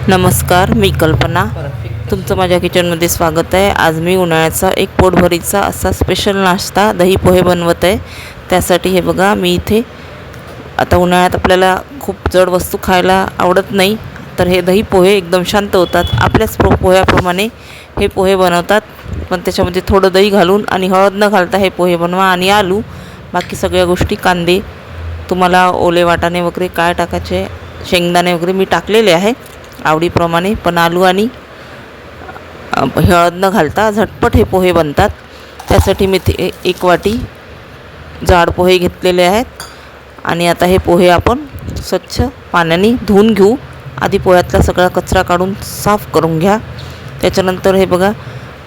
नमस्कार, मी कल्पना. तुमचं माझ्या किचनमध्ये स्वागत आहे. आज मी उन्हाळ्याचा एक पोटभरीचा असा स्पेशल नाश्ता दही पोहे बनवत आहे. त्यासाठी हे बघा, मी इथे आता उन्हाळ्यात आपल्याला खूप जड वस्तू खायला आवडत नाही, तर हे दही पोहे एकदम शांत होतात. आपल्याच पोह्याप्रमाणे हे पोहे बनवतात, पण त्याच्यामध्ये थोडं दही घालून आणि हळद न घालता हे पोहे बनवा. आणि आलू, बाकी सगळ्या गोष्टी, कांदे, तुम्हाला ओले वाटाणे वगैरे काय टाकायचे, शेंगदाणे वगैरे मी टाकलेले आहे आवडीप्रमाणे. पण आलू आणि हळद न घालता झटपट हे पोहे बनतात. त्यासाठी मी ते 1 वाटी जाड पोहे घेतलेले आहेत. आणि आता हे पोहे आपण स्वच्छ पाण्याने धुवून घेऊ. आधी पोह्यातला सगळा कचरा काढून साफ करून घ्या. त्याच्यानंतर हे बघा,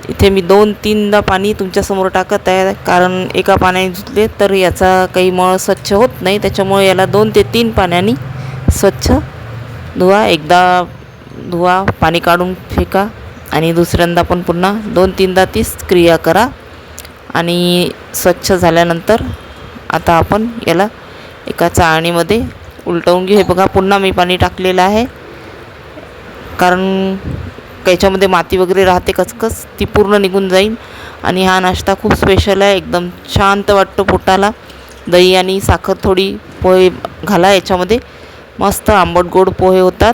इथे मी 2-3दा पाणी तुमच्यासमोर टाकत आहे, कारण एका पाण्याने धुतले तर याचा काही मळ स्वच्छ होत नाही. त्याच्यामुळे याला 2 ते 3 पाण्याने स्वच्छ धुवा. एकदा धुवा, पाणी काढून फेका, आणि दुसऱ्यांदा पण पुन्हा 2-3दा तीच क्रिया करा. आणि स्वच्छ झाल्यानंतर आता आपण याला एका चाळणीमध्ये उलटवून घेऊ. हे बघा, पुन्हा मी पाणी टाकलेलं आहे, कारण याच्यामध्ये माती वगैरे राहते कचकच, ती पूर्ण निघून जाईल. आणि हा नाश्ता खूप स्पेशल आहे, एकदम शांत वाटतो पोटाला. दही आणि साखर थोडी पोहे घाला याच्यामध्ये, मस्त आंबट गोड पोहे होतात.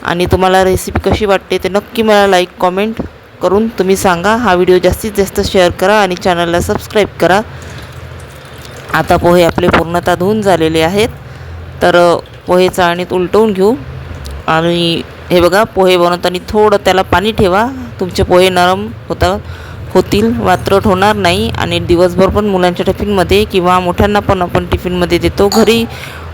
आणि तुम्हाला रेसिपी कशी वाटते ते नक्की मला लाईक कॉमेंट करून तुम्ही सांगा. हा व्हिडिओ जास्तीत जास्त शेअर करा आणि चॅनलला सबस्क्राईब करा. आता पोहे आपले पूर्णतः धुवून झालेले आहेत, तर पोहे चाळणीत उलटवून घेऊ. आणि हे बघा, पोहे बनवताना थोडं त्याला पाणी ठेवा. तुमचे पोहे नरम होतील, वात्रट होणार नाही. आणि दिवसभर पण मुलांच्या टिफिनमध्ये किंवा मोठ्यांना पण आपण टिफिनमध्ये देतो. घरी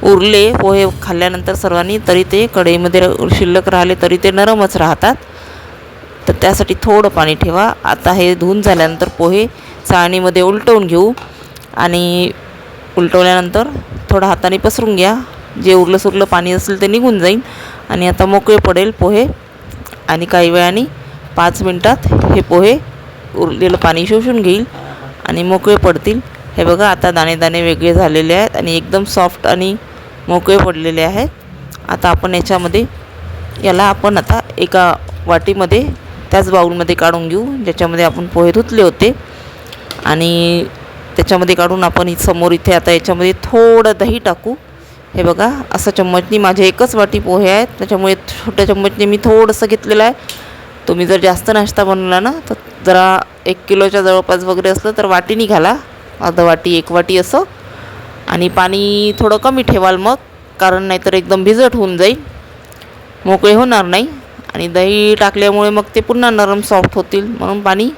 उरले पोहे खाल्ल्यानंतर सर्वांनी, तरी ते कढईमध्ये शिल्लक राहिले तरी ते नरमच राहतात. तर त्यासाठी थोडं पाणी ठेवा. आता हे धुवून झाल्यानंतर पोहे चाळणीमध्ये उलटवून घेऊ. आणि उलटवल्यानंतर थोडं हाताने पसरून घ्या. जे उरलं पाणी असेल ते निघून जाईल आणि आता मोकळे पडेल पोहे. आणि काही वेळाने 5 मिनटात हे पोहे उरलेलं पाणी शोषून घेईल आणि मोकळे पडतील. हे बघा, आता दाणे दाणे वेगळे झालेले आहेत आणि एकदम सॉफ्ट आणि मोकळे पडलेले आहेत. आता आपण याला आपण आता एका वाटीमध्ये, त्याच बाउलमध्ये काढून घेऊ ज्याच्यामध्ये आपण पोहे धुतले होते. आणि त्याच्यामध्ये काढून आपण समोर इथे आता याच्यामध्ये थोडं दही टाकू. हे बघा, असं चम्मचनी, माझे 1च वाटी पोहे आहेत त्याच्यामुळे छोट्या चम्मचने मी थोडंसं घेतलेलं आहे. तुम्ही जर जास्त नाश्ता बनवला ना, तर जरा 1 किलोच्या जवळपास वगैरे असलं तर वाटीनी घाला, अर्धा वाटी 1 वाटी असं. आणि पाणी थोडं कमी ठेवाल मग, कारण नाहीतर एकदम भिजट होऊन जाईल, मोकळे होणार नाही. आणि दही टाकल्यामुळे मग ते पुन्हा नरम सॉफ्ट होतील, म्हणून पाणी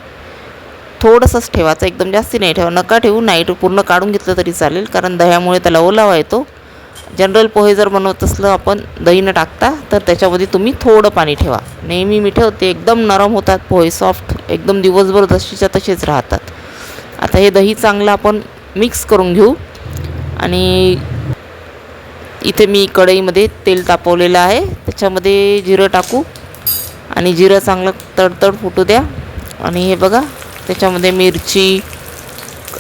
थोडंसंच ठेवायचं, एकदम जास्ती नाही ठेवा. नका ठेवू, नाही पूर्ण काढून घेतलं तरी चालेल, कारण दह्यामुळे त्याला ओलावा येतो. जनरल पोहे जर बनवत असलं आपण दही न टाकता, तर त्याच्यामध्ये तुम्ही थोडं पाणी ठेवा. नेहमी मी ठेवते, एकदम नरम होतात पोहे, सॉफ्ट, एकदम दिवसभर जशीच्या तसेच राहतात. आता हे दही चांगलं आपण मिक्स करून घेऊ. आणि इथे मी कढईमध्ये तेल तापवलेलं आहे, त्याच्यामध्ये जिरं टाकू. आणि जिरं चांगलं तडतड फुटू द्या. आणि हे बघा, त्याच्यामध्ये मिरची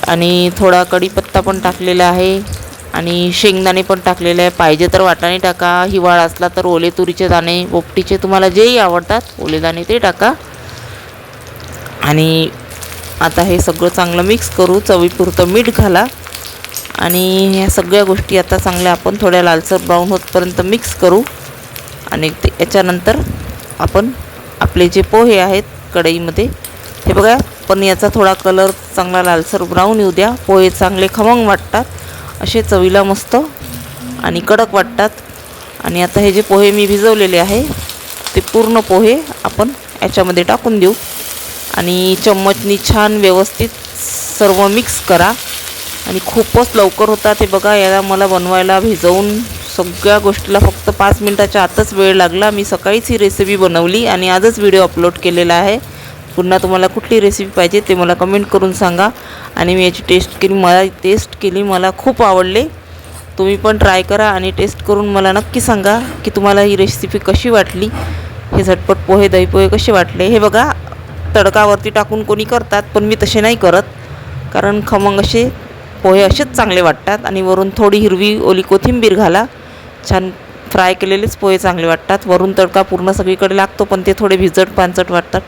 आणि थोडा कढीपत्ता पण टाकलेला आहे, आणि शेंगदाणे पण टाकलेले आहे. पाहिजे तर वाटाणे टाका, हिवाळा असला तर ओले तुरीचे दाणे, पोपटीचे, तुम्हाला जेही आवडतात ओले दाणे ते टाका. आणि आता हे सगळं चांगलं मिक्स करू. चवीपुरतं मीठ घाला. आणि ह्या सगळ्या गोष्टी आता चांगल्या आपण थोड्या लालसर ब्राऊन होतपर्यंत मिक्स करू. आणि याच्यानंतर आपण आपले जे पोहे आहेत कढईमध्ये, हे बघा, पण याचा थोडा कलर चांगला लालसर ब्राऊन येऊ द्या. पोहे चांगले खमंग वाटतात, असे चवीला मस्त आणि कडक वाटतात. आणि आता हे जे पोहे मी भिजवलेले आहे ते पूर्ण पोहे आपण याच्यामध्ये टाकून देऊ. आणि चम्मचनी छान व्यवस्थित सर्व मिक्स करा. आणि खूपच लवकर होतात हे बघा. याला मला बनवायला, भिजवून सगळ्या गोष्टीला फक्त 5 मिनटाच्या आतच वेळ लागला. मी सकाळीच ही रेसिपी बनवली आणि आजच व्हिडिओ अपलोड केलेला आहे. पुन्हा तुम्हाला कुठली रेसिपी पाहिजे ते मला कमेंट करून सांगा. आणि मी याची टेस्ट केली, मला खूप आवडले. तुम्ही पण ट्राय करा आणि टेस्ट करून मला नक्की सांगा की तुम्हाला ही रेसिपी कशी वाटली. हे झटपट पोहे, दही पोहे कसे वाटले. हे बघा, तडकावरती टाकून कोणी करतात, पण मी तसे नाही करत, कारण खमंग असे पोहे असेच चांगले वाटतात. आणि वरून थोडी हिरवी ओली कोथिंबीर घाला, छान फ्राय केलेलेच पोहे चांगले वाटतात. वरून तडका पूर्ण सगळीकडे लागतो, पण ते थोडे भिजट पांचट वाटतात.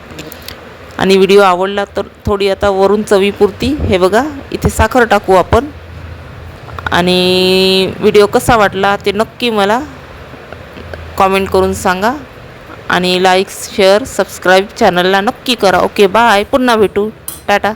आणि व्हिडिओ आवडला तर थोडी आता वरून चवीपुरती हे बघा इथे साखर टाकू आपण. आणि व्हिडिओ कसा वाटला ते नक्की मला कॉमेंट करून सांगा. आणि लाईक शेअर सबस्क्राईब चॅनलला नक्की करा. ओके बाय, पुन्हा भेटू. टाटा.